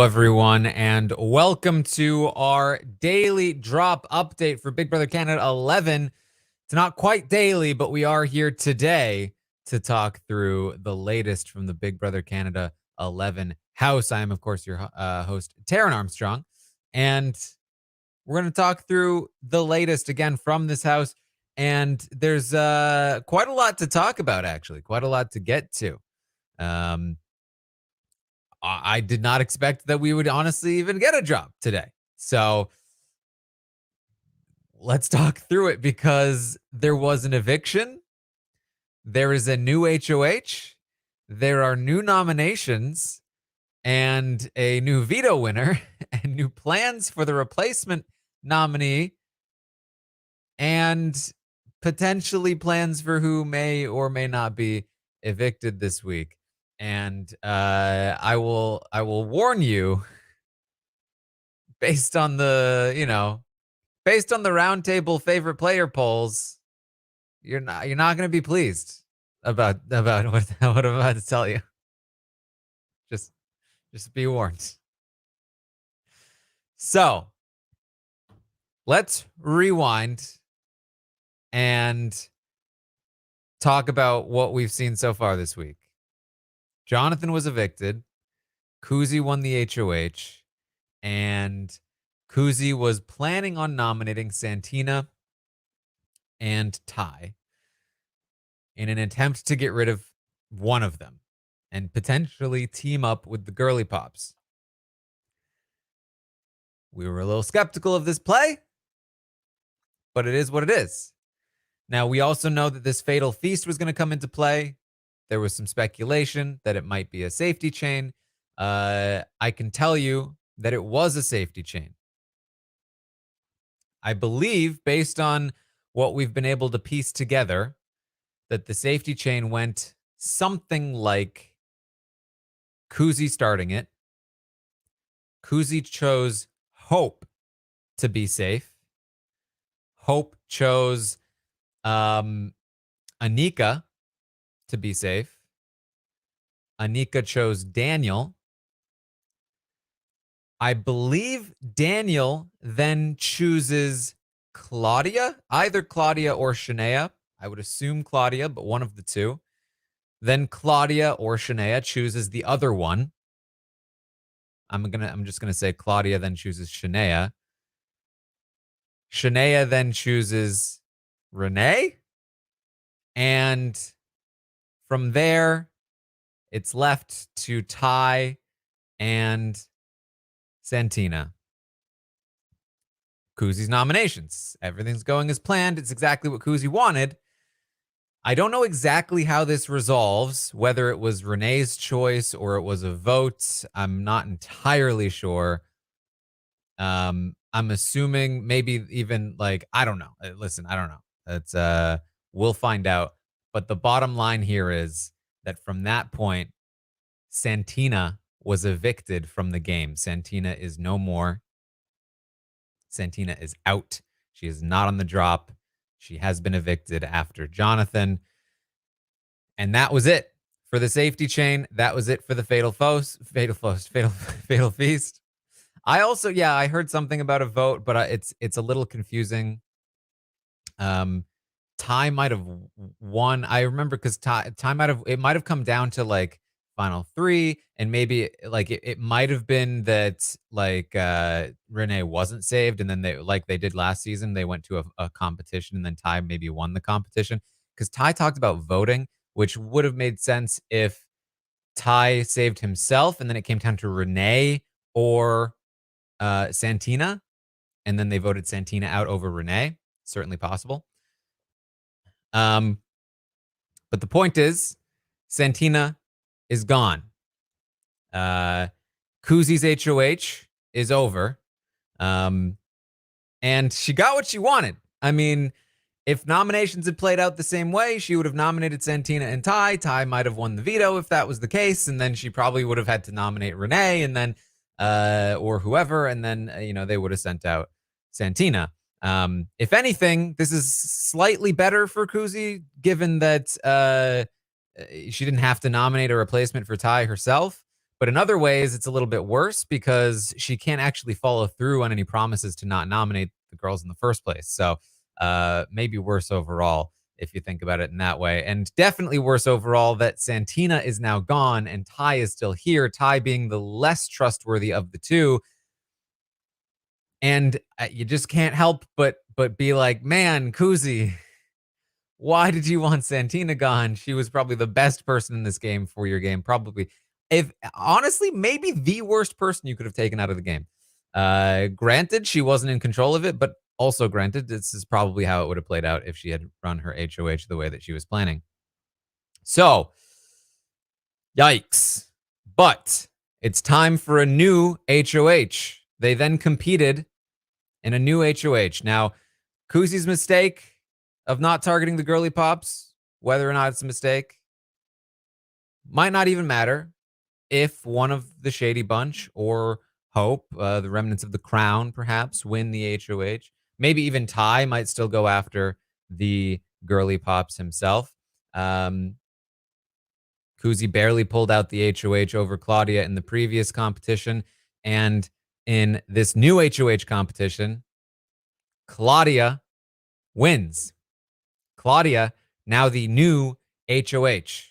everyone, and welcome to our daily drop update for Big Brother Canada 11. It's not quite daily, but we are here today to talk through the latest from the Big Brother Canada 11 house. I am, of course, your host, Taran Armstrong, and we're going to talk through the latest again from this house. And there's quite a lot to talk about, actually, quite a lot to get to. I did not expect that we would honestly even get a drop today. So let's talk through it because there was an eviction. There is a new HOH. There are new nominations and a new veto winner and new plans for the replacement nominee and potentially plans for who may or may not be evicted this week. And I will warn you, based on the roundtable favorite player polls, you're not going to be pleased about what I'm about to tell you. Just be warned. So let's rewind and talk about what we've seen so far this week. Jonathan was evicted. Kuzi won the HOH. And Kuzi was planning on nominating Santina and Ty in an attempt to get rid of one of them and potentially team up with the Girly Pops. We were a little skeptical of this play, but it is what it is. Now, we also know that this fatal feast was going to come into play. There was some speculation that it might be a safety chain. I can tell you that it was a safety chain. I believe, based on what we've been able to piece together, that the safety chain went something like Kuzi starting it. Kuzi chose Hope to be safe. Hope chose Anika to be safe. Anika chose Daniel. I believe Daniel then chooses Claudia, either Claudia or Shania. I would assume Claudia, but one of the two. Then Claudia or Shania chooses the other one. I'm just gonna say Claudia then chooses Shania. Shania then chooses Renee. And from there, it's left to Ty and Santina. Kuzi's nominations. Everything's going as planned. It's exactly what Kuzi wanted. I don't know exactly how this resolves, whether it was Renee's choice or it was a vote. I'm not entirely sure. I'm assuming maybe even I don't know. Listen, I don't know. It's we'll find out. But the bottom line here is that from that point, Santina was evicted from the game. Santina is no more. Santina is out. She is not on the drop. She has been evicted after Jonathan. And that was it for the safety chain. That was it for the fatal feast. I also, I heard something about a vote, but it's a little confusing. Ty might have won. I remember because Ty might have come down to final three, and maybe it might have been that Renee wasn't saved, and then they did last season, they went to a competition, and then Ty maybe won the competition because Ty talked about voting, which would have made sense if Ty saved himself, and then it came down to Renee or Santina, and then they voted Santina out over Renee. Certainly possible. But the point is, Santina is gone. Kuzi's HOH is over. And she got what she wanted. I mean, if nominations had played out the same way, she would have nominated Santina and Ty. Ty might have won the veto if that was the case. And then she probably would have had to nominate Renee and then, or whoever. And then, they would have sent out Santina. If anything, this is slightly better for Kuzi, given that she didn't have to nominate a replacement for Ty herself. But in other ways, it's a little bit worse because she can't actually follow through on any promises to not nominate the girls in the first place. So maybe worse overall if you think about it in that way. And definitely worse overall that Santina is now gone and Ty is still here, Ty being the less trustworthy of the two. And you just can't help but be like, man, Kuzi, why did you want Santina gone? She was probably the best person in this game for your game. Probably, if honestly, maybe the worst person you could have taken out of the game. Granted, she wasn't in control of it, but also granted, this is probably how it would have played out if she had run her HOH the way that she was planning. So, yikes. But it's time for a new HOH. They then competed in a new HOH. Now, Kuzi's mistake of not targeting the girly pops, whether or not it's a mistake, might not even matter if one of the Shady Bunch or Hope, the remnants of the Crown, perhaps, win the HOH. Maybe even Ty might still go after the girly pops himself. Kuzi barely pulled out the HOH over Claudia in the previous competition. And in this new HOH competition, Claudia wins. Claudia, now the new HOH.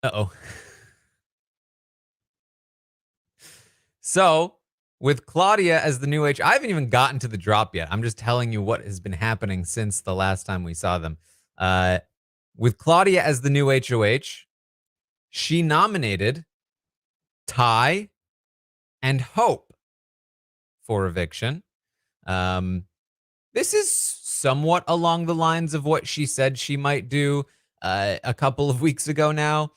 Uh-oh. So, with Claudia as the new H, I haven't even gotten to the drop yet. I'm just telling you what has been happening since the last time we saw them. With Claudia as the new HOH, she nominated Ty and Hope for eviction. This is somewhat along the lines of what she said she might do a couple of weeks ago now,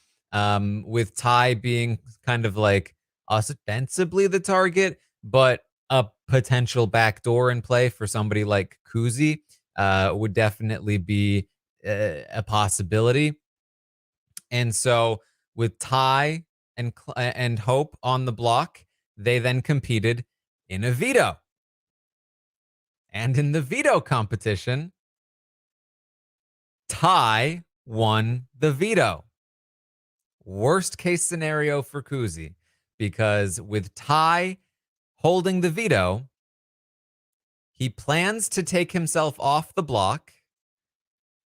with Ty being kind of like ostensibly the target, but a potential backdoor in play for somebody like Kuzi would definitely be a possibility. And so with Ty and Hope on the block, they then competed in a veto. And in the veto competition, Ty won the veto. Worst case scenario for Kuzi, because with Ty holding the veto, he plans to take himself off the block.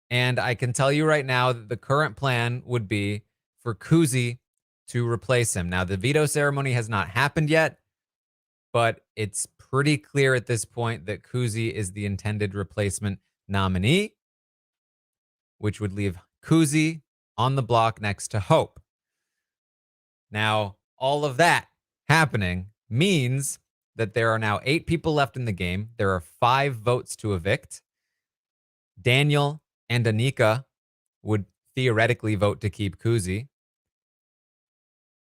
And I can tell you right now that the current plan would be for Kuzi to replace him. Now, the veto ceremony has not happened yet, but it's pretty clear at this point that Kuzi is the intended replacement nominee, which would leave Kuzi on the block next to Hope. Now, all of that happening means that there are now 8 people left in the game. There are 5 votes to evict. Daniel and Anika would theoretically vote to keep Kuzi.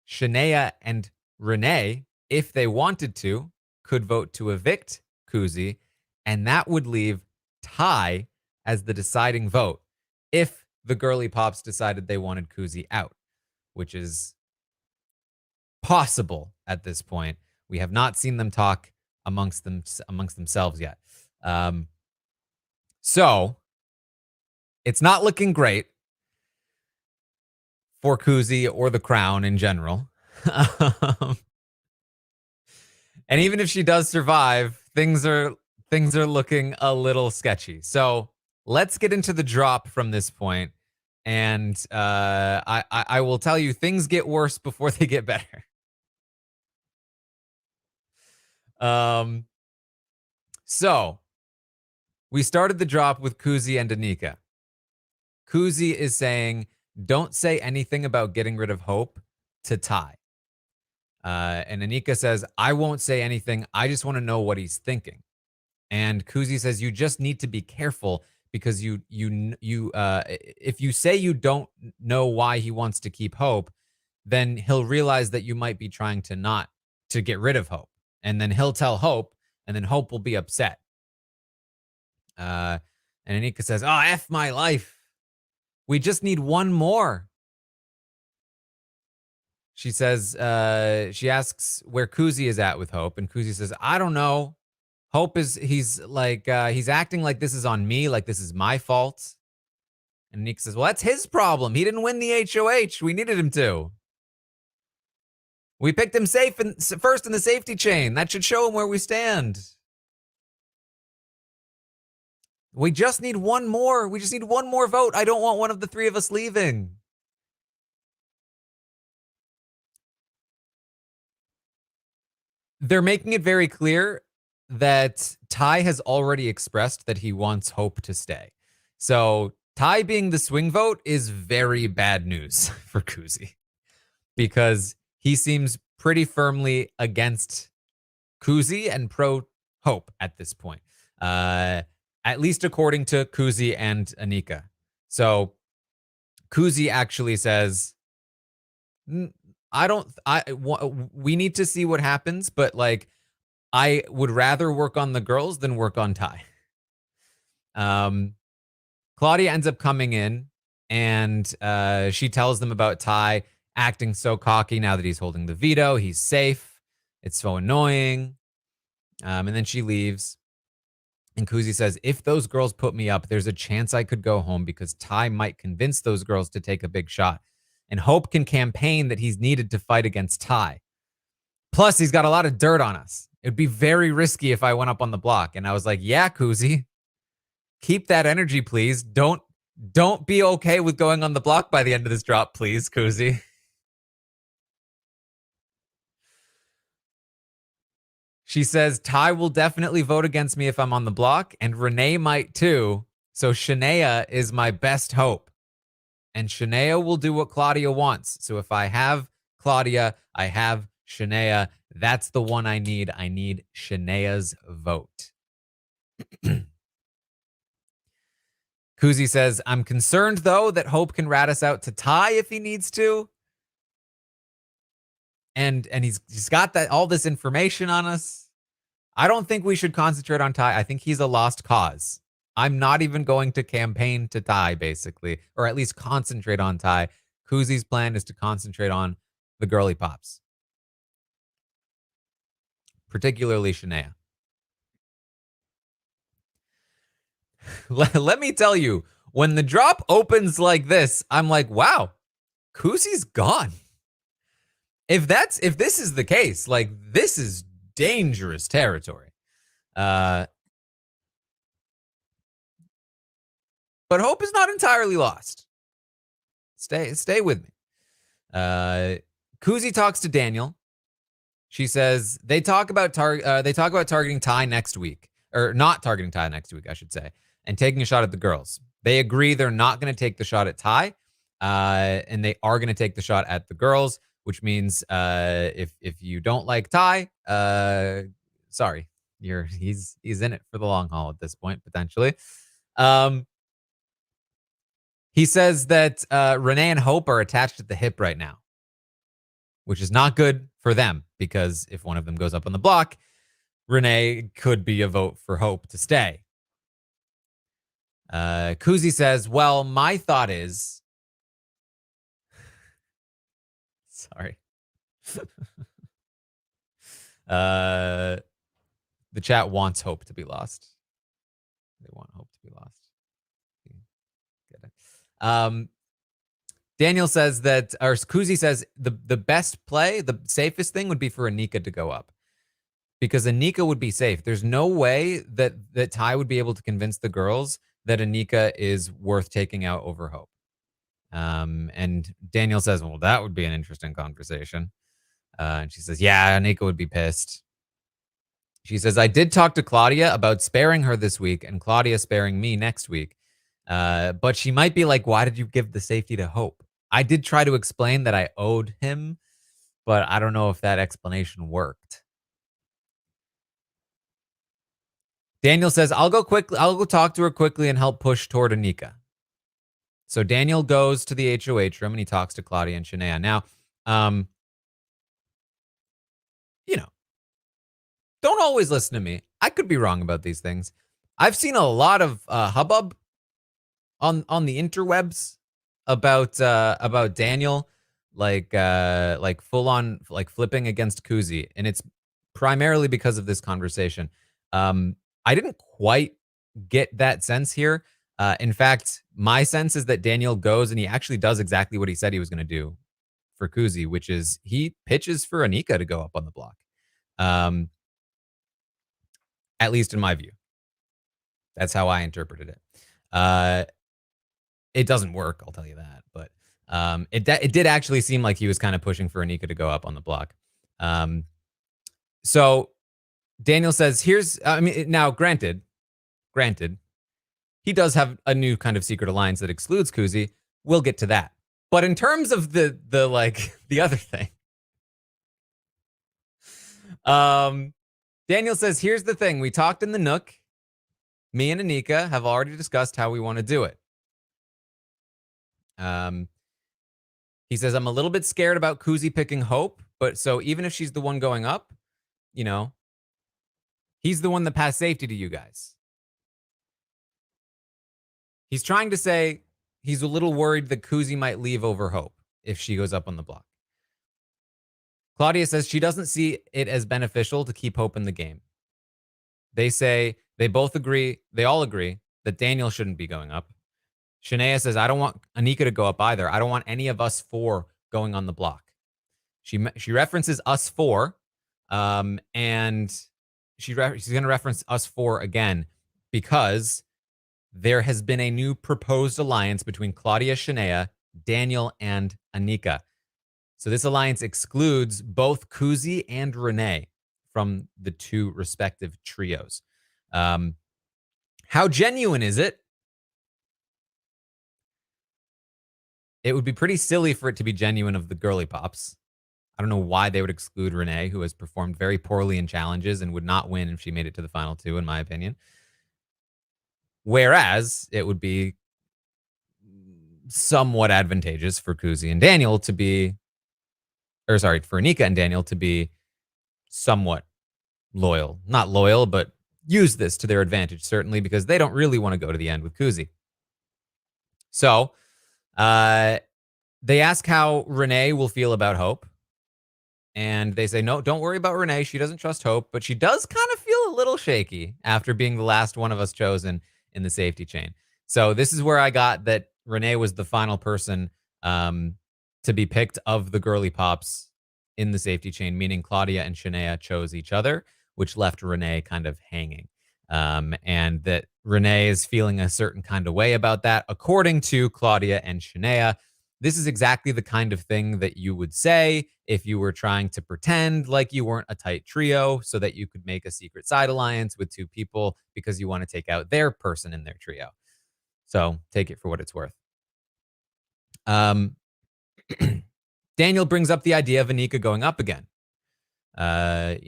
Shania and Renee, if they wanted to, could vote to evict Kuzi, and that would leave Ty as the deciding vote if the girly pops decided they wanted Kuzi out, which is possible at this point. We have not seen them talk amongst themselves yet. So it's not looking great for Kuzi or the Crown in general. And even if she does survive, things are looking a little sketchy. So let's get into the drop from this point. And I will tell you, things get worse before they get better. So we started the drop with Kuzi and Anika. Kuzi is saying, don't say anything about getting rid of Hope to Ty. And Anika says, I won't say anything. I just want to know what he's thinking. And Kuzi says, you just need to be careful because if you say you don't know why he wants to keep Hope, then he'll realize that you might be trying to not to get rid of Hope. And then he'll tell Hope, and then Hope will be upset. And Anika says, oh, F my life. We just need one more. She says, she asks where Kuzi is at with Hope. And Kuzi says, I don't know. Hope he's acting like this is on me, like this is my fault. And Anika says, well, that's his problem. He didn't win the HOH. We needed him to. We picked him first in the safety chain. That should show him where we stand. We just need one more. We just need one more vote. I don't want one of the three of us leaving. They're making it very clear that Ty has already expressed that he wants Hope to stay. So Ty being the swing vote is very bad news for Kuzi, because he seems pretty firmly against Kuzi and pro Hope at this point, at least according to Kuzi and Anika. So Kuzi actually says, we need to see what happens, but like, I would rather work on the girls than work on Ty. Claudia ends up coming in, and she tells them about Ty acting so cocky now that he's holding the veto. He's safe. It's so annoying. And then she leaves. And Kuzi says, if those girls put me up, there's a chance I could go home because Ty might convince those girls to take a big shot. And Hope can campaign that he's needed to fight against Ty. Plus, he's got a lot of dirt on us. It'd be very risky if I went up on the block. And I was like, yeah, Kuzi, keep that energy, please. Don't be okay with going on the block by the end of this drop, please, Kuzi. She says, Ty will definitely vote against me if I'm on the block, and Renee might too. So Shania is my best hope. And Shania will do what Claudia wants. So if I have Claudia, I have Shania. That's the one I need. I need Shania's vote. Kuzi says, I'm concerned, though, that Hope can rat us out to Ty if he needs to. And he's got all this information on us. I don't think we should concentrate on Ty. I think he's a lost cause. I'm not even going to campaign to Ty, basically, or at least concentrate on Ty. Kuzi's plan is to concentrate on the girly pops, particularly Shania. Let me tell you, when the drop opens like this, I'm like, wow, Kuzi's gone. If this is the case, like, this is dangerous territory. But Hope is not entirely lost. Stay with me. Kuzi talks to Daniel. She says they talk about targeting Ty next week, or not targeting Ty next week, I should say, and taking a shot at the girls. They agree they're not going to take the shot at Ty, and they are going to take the shot at the girls, which means if you don't like Ty, sorry, he's in it for the long haul at this point, potentially. He says that Renee and Hope are attached at the hip right now, which is not good for them, because if one of them goes up on the block, Renee could be a vote for Hope to stay. Kuzi says, well, my thought is... Sorry. The chat wants Hope to be lost. They want Hope to be lost. Get it. Daniel says that, or Kuzi says the best play, the safest thing would be for Anika to go up, because Anika would be safe. There's no way that Ty would be able to convince the girls that Anika is worth taking out over Hope. And Daniel says, well, that would be an interesting conversation. And she says, yeah, Anika would be pissed. She says, I did talk to Claudia about sparing her this week and Claudia sparing me next week. But she might be like, why did you give the safety to Hope? I did try to explain that I owed him, but I don't know if that explanation worked. Daniel says, I'll go talk to her quickly and help push toward Anika. So Daniel goes to the HOH room and he talks to Claudia and Shania. Now, don't always listen to me. I could be wrong about these things. I've seen a lot of hubbub on the interwebs about Daniel, like full on like flipping against Kuzi, and it's primarily because of this conversation. I didn't quite get that sense here. In fact, my sense is that Daniel goes and he actually does exactly what he said he was going to do for Kuzi, which is he pitches for Anika to go up on the block. Um, at least in my view. That's how I interpreted it. It doesn't work, I'll tell you that. But it did actually seem like he was kind of pushing for Anika to go up on the block. So Daniel says, now granted, he does have a new kind of secret alliance that excludes Kuzi. We'll get to that. But in terms of the the other thing, Daniel says, here's the thing. We talked in the Nook. Me and Anika have already discussed how we want to do it. He says, I'm a little bit scared about Kuzi picking Hope, but so even if she's the one going up, you know, he's the one that passed safety to you guys. He's trying to say he's a little worried that Kuzi might leave over Hope if she goes up on the block. Claudia says she doesn't see it as beneficial to keep Hope in the game. They all agree that Daniel shouldn't be going up. Shania says, I don't want Anika to go up either. I don't want any of us four going on the block. She references us four, and she's going to reference us four again because there has been a new proposed alliance between Claudia, Shania, Daniel, and Anika. So this alliance excludes both Kuzi and Renee from the two respective trios. How genuine is it? It would be pretty silly for it to be genuine of the girly pops. I don't know why they would exclude Renee, who has performed very poorly in challenges and would not win if she made it to the final two, in my opinion. Whereas it would be somewhat advantageous for Kuzi and Daniel to be, for Anika and Daniel to be somewhat loyal. Not loyal, but use this to their advantage, certainly, because they don't really want to go to the end with Kuzi. So, they ask how Renee will feel about Hope. And they say, no, don't worry about Renee. She doesn't trust Hope, but she does kind of feel a little shaky after being the last one of us chosen in the safety chain. So this is where I got that Renee was the final person to be picked of the girly pops in the safety chain, meaning Claudia and Shania chose each other, which left Renee kind of hanging. And that Renee is feeling a certain kind of way about that, according to Claudia and Shania. This is exactly the kind of thing that you would say if you were trying to pretend like you weren't a tight trio so that you could make a secret side alliance with two people because you want to take out their person in their trio. So take it for what it's worth. Daniel brings up the idea of Anika going up again. So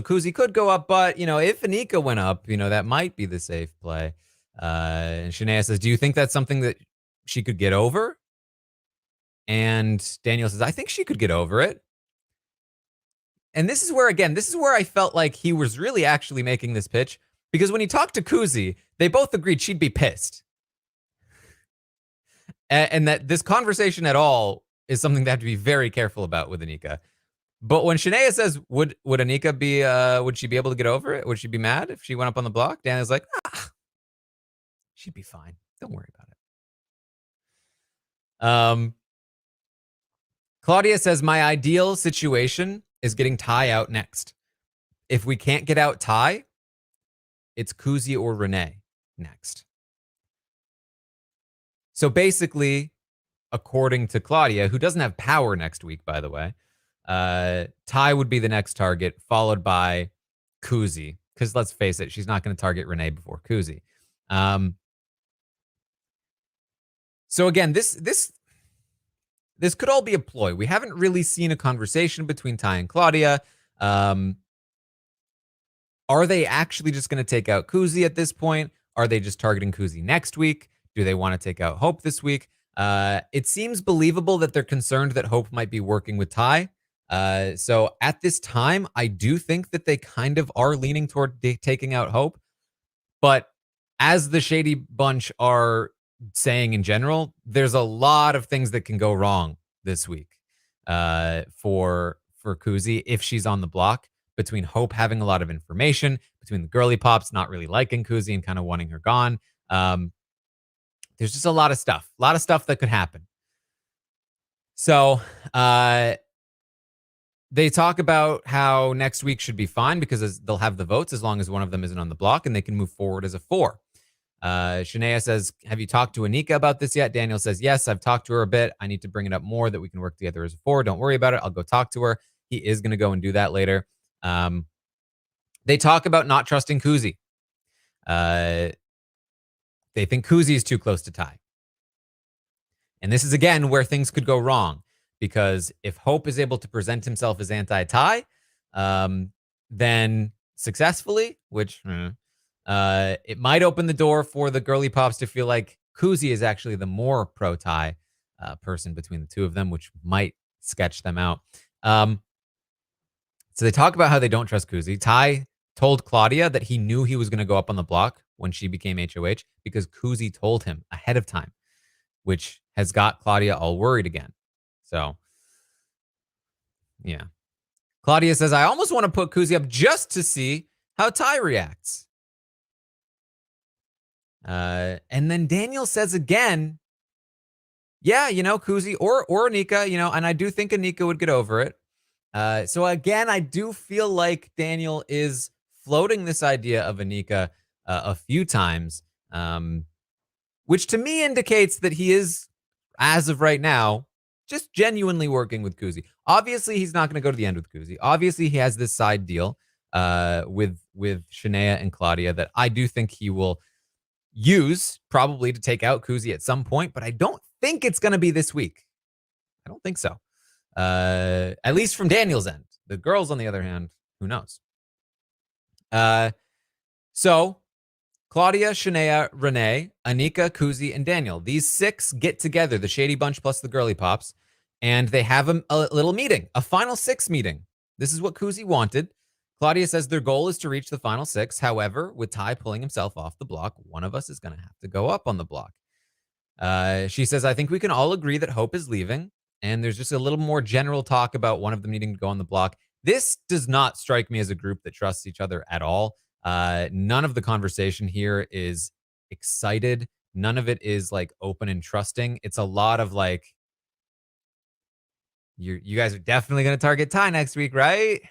Kuzi could go up, but, if Anika went up, that might be the safe play. And Shania says, do you think that's something that she could get over? And Daniel says, I think she could get over it. And this is where I felt like he was really actually making this pitch, because when he talked to Kuzi, they both agreed she'd be pissed. And that this conversation at all is something they have to be very careful about with Anika. But when Shania says, would Anika be, would she be able to get over it? Would she be mad if she went up on the block? Daniel's like, she'd be fine. Don't worry about it. Claudia says, my ideal situation is getting Ty out next. If we can't get out Ty, it's Kuzi or Renee next. So basically, according to Claudia, who doesn't have power next week, by the way, Ty would be the next target, followed by Kuzi. Because let's face it, she's not going to target Renee before Kuzi. So again, this could all be a ploy. We haven't really seen a conversation between Ty and Claudia. Are they actually just going to take out Kuzi at this point? Are they just targeting Kuzi next week? Do they want to take out Hope this week? It seems believable that they're concerned that Hope might be working with Ty. So at this time, I do think that they kind of are leaning toward taking out Hope. But as the Shady Bunch are saying in general, there's a lot of things that can go wrong this week for Kuzi if she's on the block, between Hope having a lot of information, between the girly pops not really liking Kuzi and kind of wanting her gone. There's just a lot of stuff that could happen. So, they talk about how next week should be fine because they'll have the votes as long as one of them isn't on the block and they can move forward as a 4. Shania says, have you talked to Anika about this yet? Daniel says, yes, I've talked to her a bit. I need to bring it up more that we can work together as a 4. Don't worry about it. I'll go talk to her. He is going to go and do that later. They talk about not trusting Kuzi. They think Kuzi is too close to Ty. And this is, again, where things could go wrong. Because if Hope is able to present himself as anti-Ty, then successfully, which it might open the door for the girly pops to feel like Kuzi is actually the more pro-Ty person between the two of them, which might sketch them out. So they talk about how they don't trust Kuzi. Ty told Claudia that he knew he was going to go up on the block when she became HOH because Kuzi told him ahead of time, which has got Claudia all worried again. So, yeah. Claudia says, I almost want to put Kuzi up just to see how Ty reacts. And then Daniel says again, yeah, Kuzi or Anika, and I do think Anika would get over it. So again, I do feel like Daniel is floating this idea of Anika a few times, which to me indicates that he is, as of right now, just genuinely working with Kuzi. Obviously, he's not going to go to the end with Kuzi. Obviously, he has this side deal with Shania and Claudia that I do think he will use probably to take out Kuzi at some point, but I don't think it's going to be this week. I don't think so. At least from Daniel's end. The girls, on the other hand, who knows? So Claudia, Shania, Renee, Anika, Kuzi, and Daniel. These 6 get together, the Shady Bunch plus the Girly Pops, and they have a little meeting, a final 6 meeting. This is what Kuzi wanted. Claudia says their goal is to reach the final 6. However, with Ty pulling himself off the block, one of us is going to have to go up on the block. She says, I think we can all agree that Hope is leaving, and there's just a little more general talk about one of them needing to go on the block. This does not strike me as a group that trusts each other at all. None of the conversation here is excited. None of it is like open and trusting. It's a lot of like, you guys are definitely going to target Ty next week, right?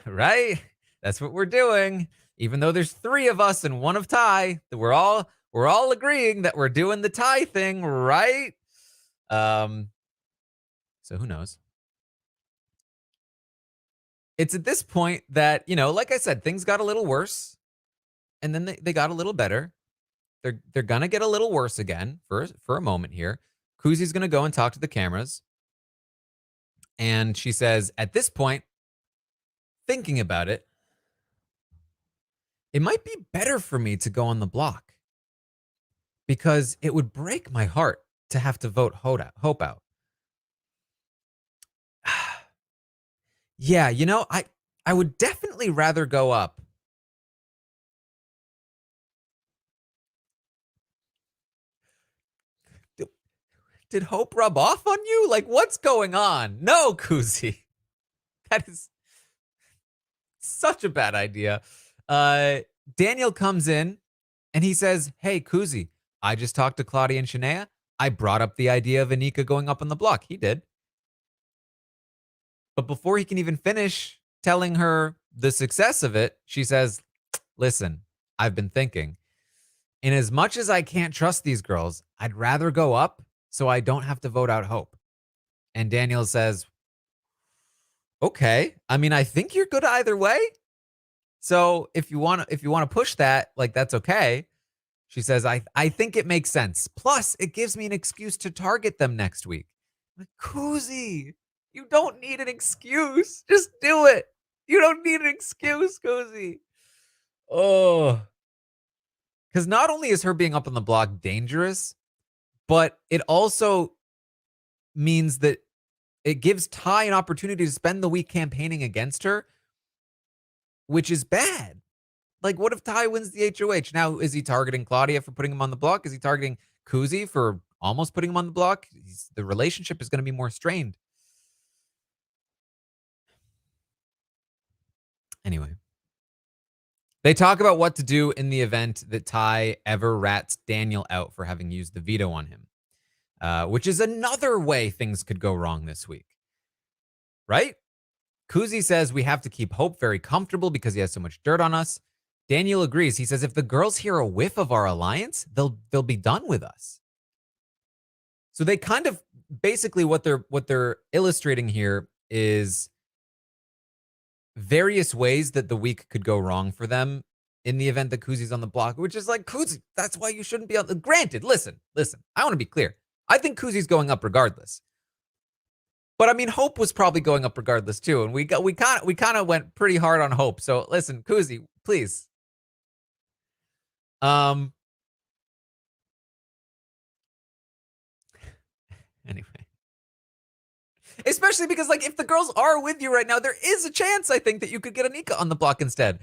Right? That's what we're doing. Even though there's 3 of us and 1 of Ty, that we're all agreeing that we're doing the Ty thing, right? So who knows? It's at this point that, like I said, things got a little worse and then they got a little better. They're going to get a little worse again for a moment here. Kuzi's going to go and talk to the cameras. And she says, at this point, thinking about it, it might be better for me to go on the block because it would break my heart to have to vote Hope out. Yeah, I would definitely rather go up. Did Hope rub off on you? Like, what's going on? No, Kuzi. That is such a bad idea. Daniel comes in and he says, hey, Kuzi, I just talked to Claudia and Shania. I brought up the idea of Anika going up on the block. He did. But before he can even finish telling her the success of it, she says, listen, I've been thinking. In as much as I can't trust these girls, I'd rather go up so I don't have to vote out Hope. And Daniel says, okay. I mean, I think you're good either way. So if you want to push that, like, that's okay. She says, I think it makes sense. Plus, it gives me an excuse to target them next week. Like, Kuzi, you don't need an excuse. Just do it. You don't need an excuse, Kuzi. Oh. Because not only is her being up on the block dangerous, but it also means that it gives Ty an opportunity to spend the week campaigning against her, which is bad. Like, what if Ty wins the HOH? Now, is he targeting Claudia for putting him on the block? Is he targeting Kuzi for almost putting him on the block? The relationship is going to be more strained. Anyway. They talk about what to do in the event that Ty ever rats Daniel out for having used the veto on him, which is another way things could go wrong this week, right? Kuzi says we have to keep Hope very comfortable because he has so much dirt on us. Daniel agrees. He says if the girls hear a whiff of our alliance, they'll be done with us. So they kind of basically what they're illustrating here is various ways that the week could go wrong for them in the event that Kuzi's on the block, which is like, Kuzi, that's why you shouldn't be on the. Granted, listen, I want to be clear. I think Kuzi's going up regardless. But I mean, Hope was probably going up regardless too, and we kind of went pretty hard on Hope. So listen, Kuzi, please. Anyway, especially because like if the girls are with you right now, there is a chance I think that you could get Anika on the block instead.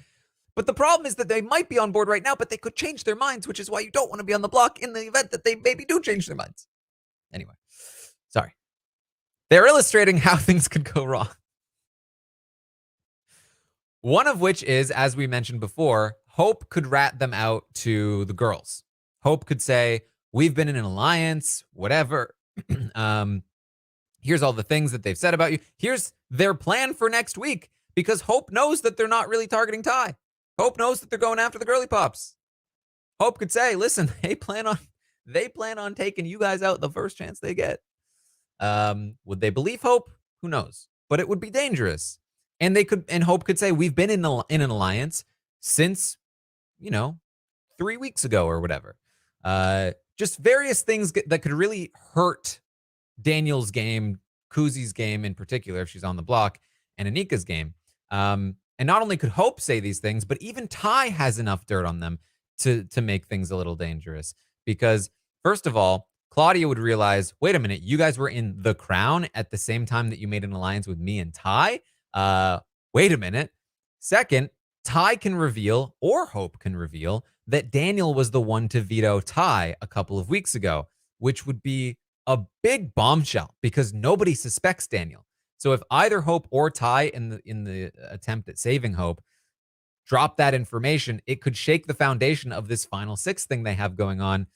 But the problem is that they might be on board right now, but they could change their minds, which is why you don't want to be on the block in the event that they maybe do change their minds. Anyway, sorry. They're illustrating how things could go wrong. One of which is, as we mentioned before, Hope could rat them out to the girls. Hope could say, we've been in an alliance, whatever. Here's all the things that they've said about you. Here's their plan for next week, because Hope knows that they're not really targeting Ty. Hope knows that they're going after the girly pops. Hope could say, listen, they plan on taking you guys out the first chance they get. Would they believe Hope? Who knows? But it would be dangerous. And Hope could say, we've been in an alliance since, 3 weeks ago or whatever. Just various things that could really hurt Daniel's game, Kuzi's game in particular, if she's on the block, and Anika's game. And not only could Hope say these things, but even Ty has enough dirt on them to make things a little dangerous. Because, first of all, Claudia would realize, wait a minute, you guys were in the crown at the same time that you made an alliance with me and Ty? Wait a minute. Second, Ty can reveal, or Hope can reveal, that Daniel was the one to veto Ty a couple of weeks ago, which would be a big bombshell because nobody suspects Daniel. So if either Hope or Ty in the attempt at saving Hope drop that information, it could shake the foundation of this final six thing they have going on.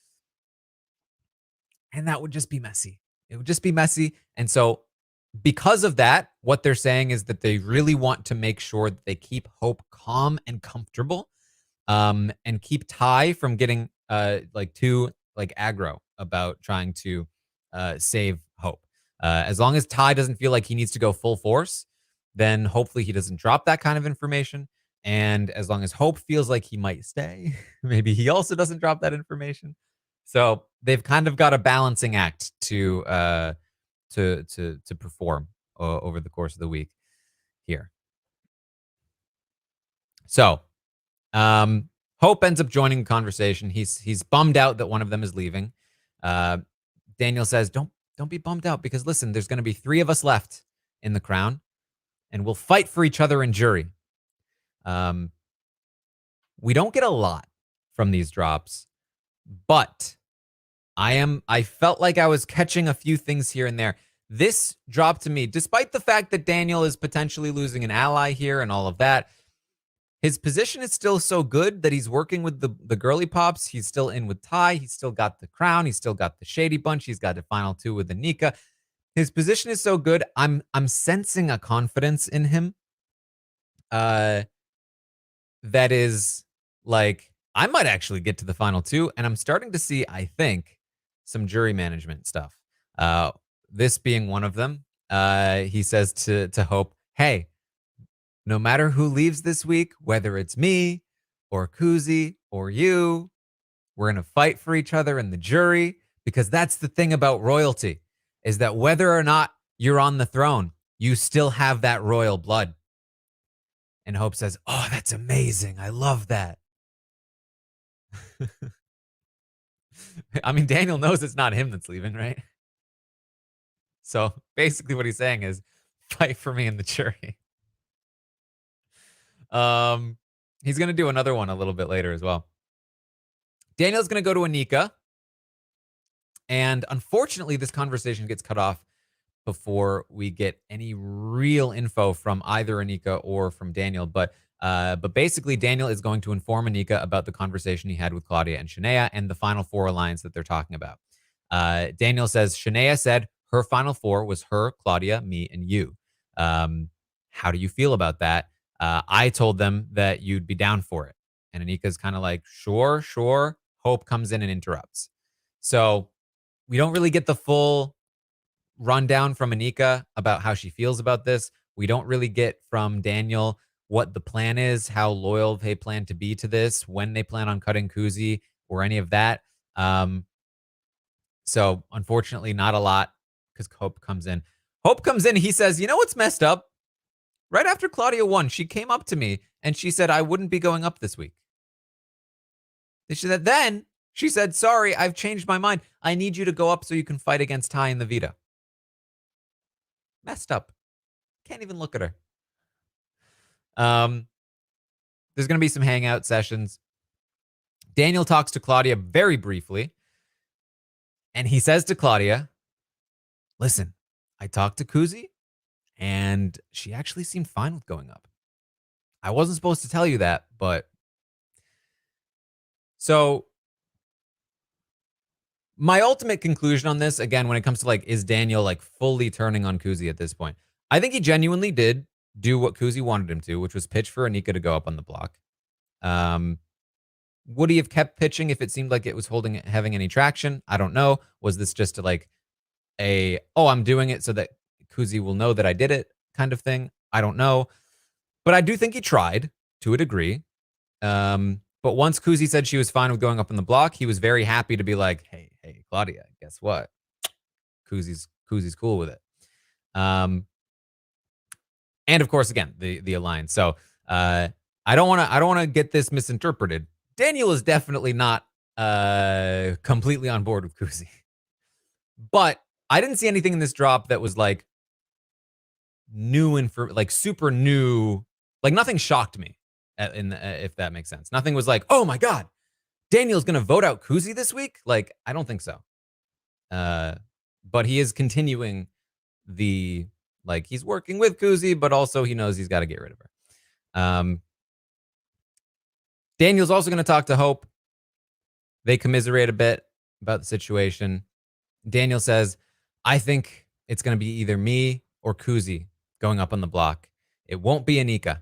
And that would just be messy. It would just be messy. And so because of that, what they're saying is that they really want to make sure that they keep Hope calm and comfortable, and keep Ty from getting too aggro about trying to save Hope. As long as Ty doesn't feel like he needs to go full force, then hopefully he doesn't drop that kind of information. And as long as Hope feels like he might stay, maybe he also doesn't drop that information. So they've kind of got a balancing act to perform over the course of the week here. So, Hope ends up joining the conversation. He's bummed out that one of them is leaving. Daniel says, "Don't be bummed out because listen, there's going to be 3 of us left in the crown, and we'll fight for each other in jury." We don't get a lot from these drops, but I felt like I was catching a few things here and there. This drop to me, despite the fact that Daniel is potentially losing an ally here and all of that, his position is still so good that he's working with the girly pops. He's still in with Ty. He's still got the crown. He's still got the shady bunch. He's got the final 2 with Anika. His position is so good. I'm sensing a confidence in him. That is like, I might actually get to the final 2, and I'm starting to see, I think, some jury management stuff. This being one of them. He says to Hope, hey, no matter who leaves this week, whether it's me or Kuzi or you, we're going to fight for each other in the jury, because that's the thing about royalty, is that whether or not you're on the throne, you still have that royal blood. And Hope says, oh, that's amazing. I love that. I mean, Daniel knows it's not him that's leaving, right? So basically what he's saying is, fight for me in the jury. He's going to do another one a little bit later as well. Daniel's going to go to Anika. And unfortunately, this conversation gets cut off before we get any real info from either Anika or from Daniel. But basically, Daniel is going to inform Anika about the conversation he had with Claudia and Shania and the final four alliance that they're talking about. Daniel says Shania said her final four was her, Claudia, me, and you. How do you feel about that? I told them that you'd be down for it. And Anika's kind of like, sure, sure. Hope comes in and interrupts. So we don't really get the full rundown from Anika about how she feels about this. We don't really get from Daniel what the plan is, how loyal they plan to be to this, when they plan on cutting Kuzi or any of that. So unfortunately, not a lot because Hope comes in. Hope comes in. He says, you know what's messed up? Right after Claudia won, she came up to me and she said, I wouldn't be going up this week. Then she said, sorry, I've changed my mind. I need you to go up so you can fight against Ty in the veto. Messed up. Can't even look at her. There's going to be some hangout sessions. Daniel talks to Claudia very briefly. And he says to Claudia, listen, I talked to Kuzi and she actually seemed fine with going up. I wasn't supposed to tell you that, but so my ultimate conclusion on this, again, when it comes to like, is Daniel like fully turning on Kuzi at this point? I think he genuinely did do what Kuzi wanted him to, which was pitch for Anika to go up on the block. Would he have kept pitching if it seemed like it was having any traction? I don't know. Was this just like I'm doing it so that Kuzi will know that I did it kind of thing? I don't know. But I do think he tried to a degree. But once Kuzi said she was fine with going up on the block, he was very happy to be like, hey, Claudia, guess what? Kuzi's cool with it. And of course, again, the alliance. So I don't want to get this misinterpreted. Daniel is definitely not completely on board with Kuzi. But I didn't see anything in this drop that was like new and like super new. Like nothing shocked me if that makes sense. Nothing was like, oh my God, Daniel's going to vote out Kuzi this week. Like, I don't think so. But he is continuing he's working with Kuzi, but also he knows he's got to get rid of her. Daniel's also going to talk to Hope. They commiserate a bit about the situation. Daniel says, I think it's going to be either me or Kuzi going up on the block. It won't be Anika.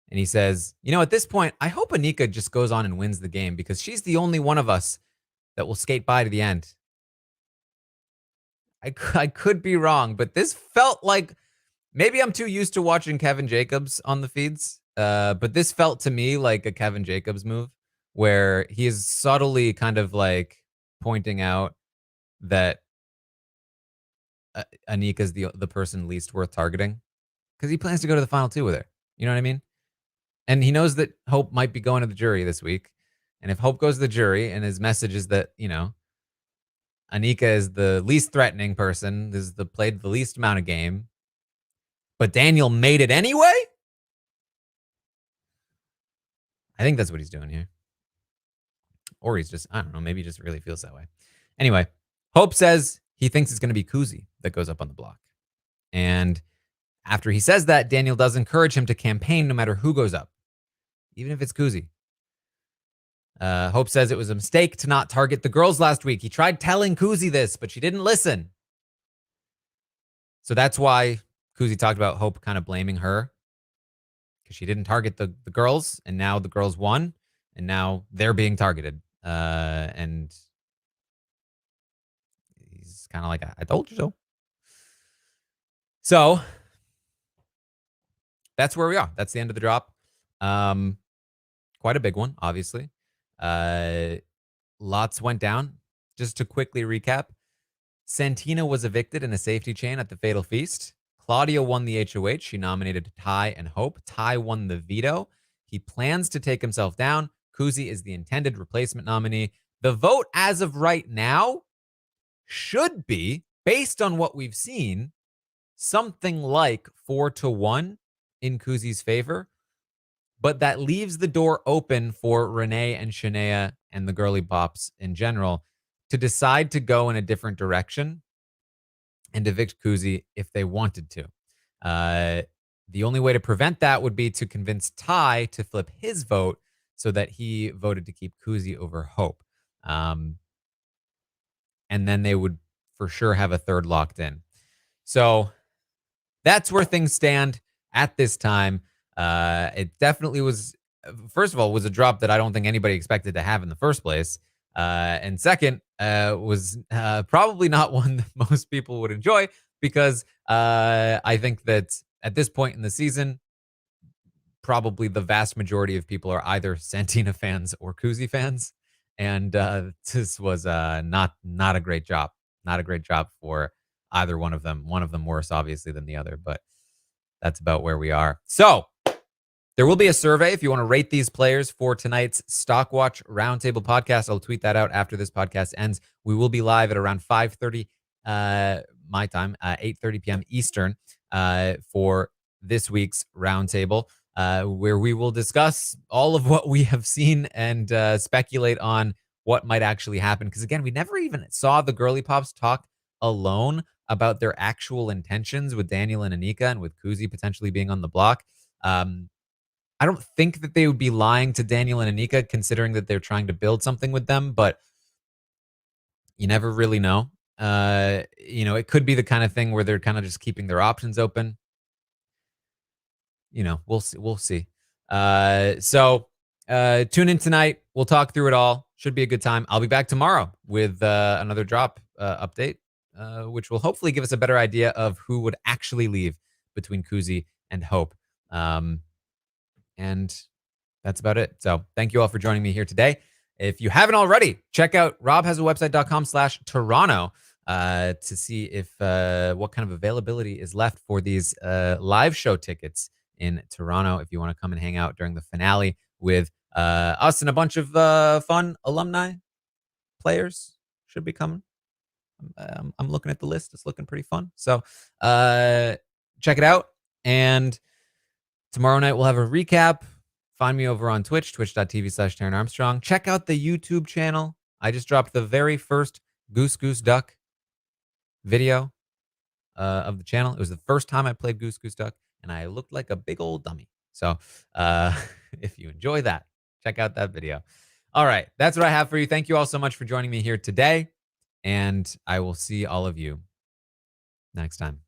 And he says, at this point, I hope Anika just goes on and wins the game because she's the only one of us that will skate by to the end. I could be wrong, but this felt like maybe I'm too used to watching Kevin Jacobs on the feeds. But this felt to me like a Kevin Jacobs move where he is subtly kind of like pointing out that Anika's the person least worth targeting because he plans to go to the final two with her. You know what I mean? And he knows that Hope might be going to the jury this week. And if Hope goes to the jury and his message is that, Anika is the least threatening person, played the least amount of game, but Daniel made it anyway? I think that's what he's doing here. Or he's just, I don't know, maybe he just really feels that way. Anyway, Hope says he thinks it's going to be Kuzi that goes up on the block. And after he says that, Daniel does encourage him to campaign no matter who goes up, even if it's Kuzi. Hope says it was a mistake to not target the girls last week. He tried telling Kuzi this, but she didn't listen. So that's why Kuzi talked about Hope kind of blaming her because she didn't target the girls, and now the girls won, and now they're being targeted. And he's kind of like, I told you so. So that's where we are. That's the end of the drop. Quite a big one, obviously. Lots went down. Just to quickly recap, Santina was evicted in a safety chain at the Fatal Feast. Claudia won the HOH. She nominated Ty and Hope. Ty won the veto. He plans to take himself down. Kuzi is the intended replacement nominee. The vote as of right now should be, based on what we've seen, something like 4-1 in Kuzi's favor. But that leaves the door open for Renee and Shania and the girly pops in general to decide to go in a different direction. and evict Kuzi if they wanted to. The only way to prevent that would be to convince Ty to flip his vote so that he voted to keep Kuzi over Hope. And then they would for sure have a third locked in. So that's where things stand at this time. It definitely was, first of all, was a drop that I don't think anybody expected to have in the first place. And second, was probably not one that most people would enjoy because I think that at this point in the season, probably the vast majority of people are either Santina fans or Kuzi fans. And this was not a great job. Not a great job for either one of them. One of them worse, obviously, than the other, but that's about where we are. So there will be a survey if you want to rate these players for tonight's Stockwatch Roundtable podcast. I'll tweet that out after this podcast ends. We will be live at around 5:30 my time, 8:30 p.m. Eastern for this week's Roundtable, where we will discuss all of what we have seen and speculate on what might actually happen. Because again, we never even saw the Girly Pops talk alone about their actual intentions with Daniel and Anika and with Kuzi potentially being on the block. I don't think that they would be lying to Daniel and Anika, considering that they're trying to build something with them, but you never really know. It could be the kind of thing where they're kind of just keeping their options open. We'll see. We'll see. So tune in tonight. We'll talk through it all. Should be a good time. I'll be back tomorrow with another drop update, which will hopefully give us a better idea of who would actually leave between Kuzi and Hope. And that's about it. So thank you all for joining me here today. If you haven't already, check out robhasawebsite.com/Toronto to see if what kind of availability is left for these live show tickets in Toronto. If you want to come and hang out during the finale with us and a bunch of fun alumni players should be coming. I'm looking at the list. It's looking pretty fun. So check it out. And tomorrow night, we'll have a recap. Find me over on Twitch, twitch.tv/Taran Armstrong. Check out the YouTube channel. I just dropped the very first Goose Goose Duck video of the channel. It was the first time I played Goose Goose Duck, and I looked like a big old dummy. So if you enjoy that, check out that video. All right, that's what I have for you. Thank you all so much for joining me here today, and I will see all of you next time.